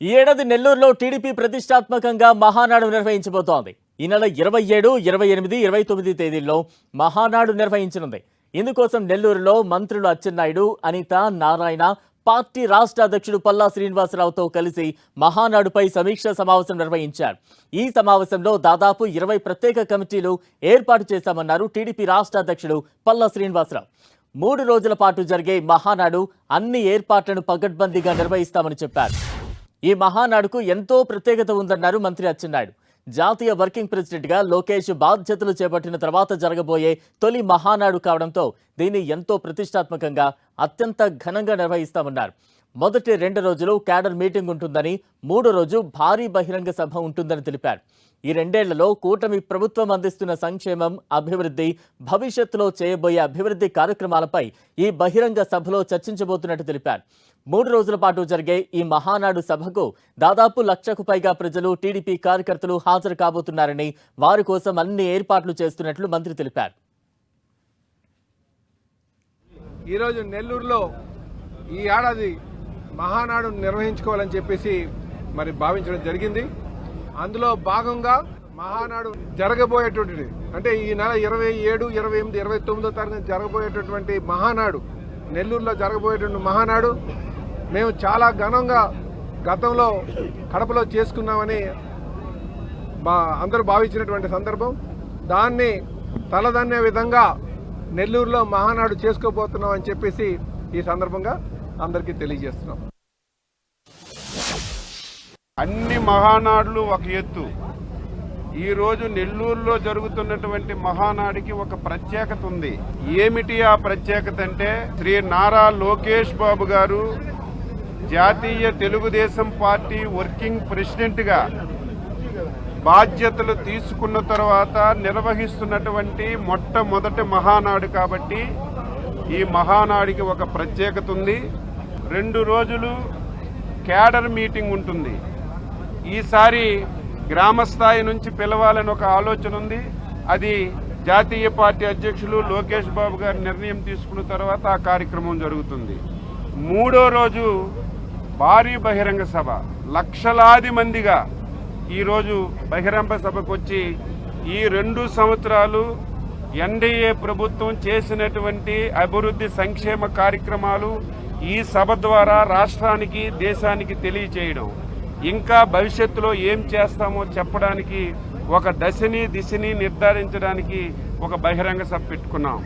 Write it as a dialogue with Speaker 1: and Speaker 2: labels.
Speaker 1: ఈ ఏడాది నెల్లూరులో టీడీపీ ప్రతిష్టాత్మకంగా మహానాడు నిర్వహించబోతోంది. ఈ నెల 27, 28, 29 తేదీల్లో మహానాడు నిర్వహించనుంది. ఇందుకోసం నెల్లూరులో మంత్రులు అచ్చెన్నాయుడు, అనిత, నారాయణ, పార్టీ రాష్ట్ర అధ్యక్షుడు పల్లా శ్రీనివాసరావుతో కలిసి మహానాడుపై సమీక్షా సమావేశం నిర్వహించారు. ఈ సమావేశంలో దాదాపు 20 ప్రత్యేక కమిటీలు ఏర్పాటు చేశామన్నారు టీడీపీ రాష్ట్ర అధ్యక్షుడు పల్లా శ్రీనివాసరావు. 3 రోజుల పాటు జరిగే మహానాడు అన్ని ఏర్పాట్లను పకడ్బందీగా నిర్వహిస్తామని చెప్పారు. ఈ మహానాడుకు ఎంతో ప్రత్యేకత ఉందన్నారు మంత్రి అచ్చెన్నాయుడు. జాతీయ వర్కింగ్ ప్రెసిడెంట్గా లోకేష్ బాధ్యతలు చేపట్టిన తర్వాత జరగబోయే తొలి మహానాడు కావడంతో దీన్ని ఎంతో ప్రతిష్టాత్మకంగా అత్యంత ఘనంగా నిర్వహిస్తామన్నారు. మొదటి 2 రోజులు క్యాడర్ మీటింగ్ ఉంటుందని, 3వ రోజు భారీ బహిరంగ సభ ఉంటుందని తెలిపారు. ఈ 2 ఏళ్లలో కూటమి ప్రభుత్వం అందిస్తున్న సంక్షేమం, అభివృద్ధి, భవిష్యత్తులో చేయబోయే అభివృద్ధి కార్యక్రమాలపై ఈ బహిరంగ సభలో చర్చించబోతున్నట్టు తెలిపారు. 3 రోజుల పాటు జరిగే ఈ మహానాడు సభకు దాదాపు 1,00,000కు పైగా ప్రజలు, టీడీపీ కార్యకర్తలు హాజరు కాబోతున్నారని, వారి కోసం అన్ని ఏర్పాట్లు చేస్తున్నట్లు మంత్రి తెలిపారు.
Speaker 2: ఈరోజు నెల్లూరులో ఈ ఏడాది మహానాడు నిర్వహించుకోవాలని చెప్పేసి మరి భావించడం జరిగింది. అందులో భాగంగా మహానాడు జరగబోయేటువంటిది అంటే ఈ నెల 27, 28, 29వ తారీఖున జరగబోయేటటువంటి మహానాడు, నెల్లూరులో జరగబోయేటువంటి మహానాడు మేము చాలా ఘనంగా గతంలో కడపలో చేసుకున్నామని అందరూ భావించినటువంటి సందర్భం. దాన్ని తలదన్నే విధంగా నెల్లూరులో మహానాడు చేసుకోబోతున్నాం అని చెప్పేసి ఈ సందర్భంగా అందరికీ తెలియజేస్తున్నాం.
Speaker 3: అన్ని మహానాడులు ఒక ఎత్తు. ఈరోజు నెల్లూరులో జరుగుతున్నటువంటి మహానాడికి ఒక ప్రత్యేకత ఉంది. ఏమిటి ఆ ప్రత్యేకత అంటే, శ్రీ నారా లోకేష్ బాబు గారు జాతీయ తెలుగుదేశం పార్టీ వర్కింగ్ ప్రెసిడెంట్గా బాధ్యతలు తీసుకున్న తర్వాత నిర్వహిస్తున్నటువంటి మొట్టమొదటి మహానాడు కాబట్టి ఈ మహానాడికి ఒక ప్రత్యేకత ఉంది. 2 రోజులు క్యాడర్ మీటింగ్ ఉంటుంది. ఈసారి గ్రామ స్థాయి నుంచి పిలవాలని ఒక ఆలోచన ఉంది. అది జాతీయ పార్టీ అధ్యక్షులు లోకేష్ బాబు గారు నిర్ణయం తీసుకున్న తర్వాత ఆ కార్యక్రమం జరుగుతుంది. 3వ రోజు భారీ బహిరంగ సభ, లక్షలాది మందిగా ఈరోజు బహిరంగ సభకు వచ్చి ఈ 2 సంవత్సరాలు ఎన్డీఏ ప్రభుత్వం చేసినటువంటి అభివృద్ధి సంక్షేమ కార్యక్రమాలు ఈ సభ ద్వారా రాష్ట్రానికి, దేశానికి తెలియచేయడం, ఇంకా భవిష్యత్తులో ఏం చేస్తామో చెప్పడానికి ఒక దిశని నిర్ధారించడానికి ఒక బహిరంగ సభ పెట్టుకున్నాం.